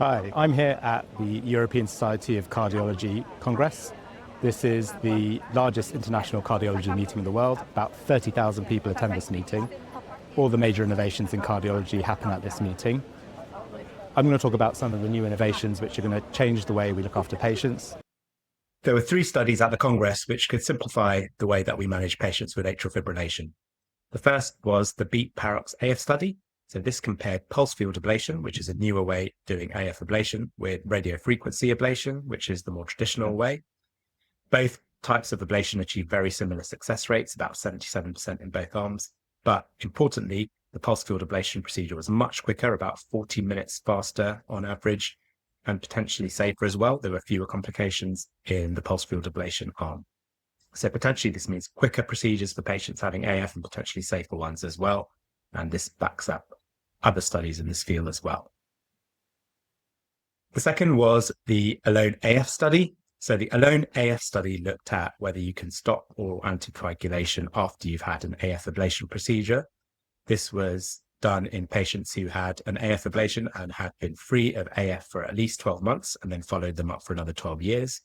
Hi, I'm here at the European Society of Cardiology Congress. This is the largest international cardiology meeting in the world. About 30,000 people attend this meeting. All the major innovations in cardiology happen at this meeting. I'm going to talk about some of the new innovations which are going to change the way we look after patients. There were 3 studies at the Congress which could simplify the way that we manage patients with atrial fibrillation. The first was the BEAT Parox AF study. So this compared pulse field ablation, which is a newer way of doing AF ablation, with radiofrequency ablation, which is the more traditional way. Both types of ablation achieve very similar success rates, about 77% in both arms. But importantly, the pulse field ablation procedure was much quicker, about 40 minutes faster on average, and potentially safer as well. There were fewer complications in the pulse field ablation arm. So potentially this means quicker procedures for patients having AF and potentially safer ones as well. And this backs up other studies in this field as well. The second was the Alone AF study. So the Alone AF study looked at whether you can stop oral anticoagulation after you've had an AF ablation procedure. This was done in patients who had an AF ablation and had been free of AF for at least 12 months and then followed them up for another 12 years.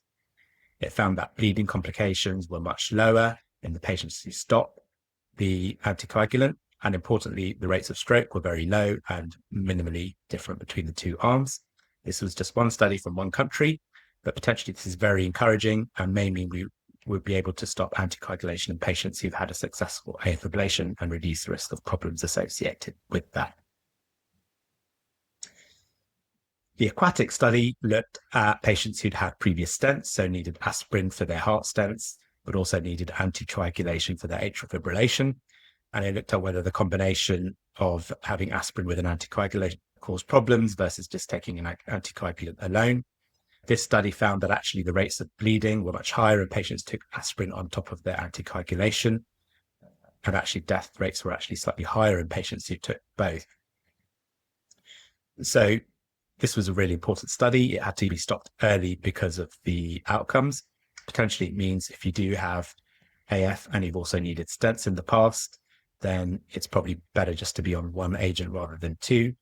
It found that bleeding complications were much lower in the patients who stopped the anticoagulant. And importantly, the rates of stroke were very low and minimally different between the 2 arms. This was just one study from one country, but potentially this is very encouraging and may mean we would be able to stop anticoagulation in patients who've had a successful AF ablation and reduce the risk of problems associated with that. The Aquatic study looked at patients who'd had previous stents, so needed aspirin for their heart stents, but also needed anticoagulation for their atrial fibrillation. And it looked at whether the combination of having aspirin with an anticoagulant caused problems versus just taking an anticoagulant alone. This study found that actually the rates of bleeding were much higher in patients who took aspirin on top of their anticoagulation. And actually death rates were actually slightly higher in patients who took both. So this was a really important study. It had to be stopped early because of the outcomes. Potentially it means if you do have AF and you've also needed stents in the past, then it's probably better just to be on one agent rather than 2.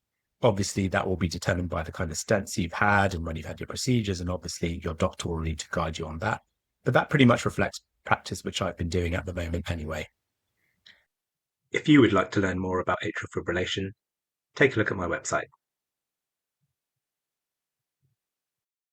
Obviously, that will be determined by the kind of stents you've had and when you've had your procedures, and obviously your doctor will need to guide you on that. But that pretty much reflects practice, which I've been doing at the moment anyway. If you would like to learn more about atrial fibrillation, take a look at my website.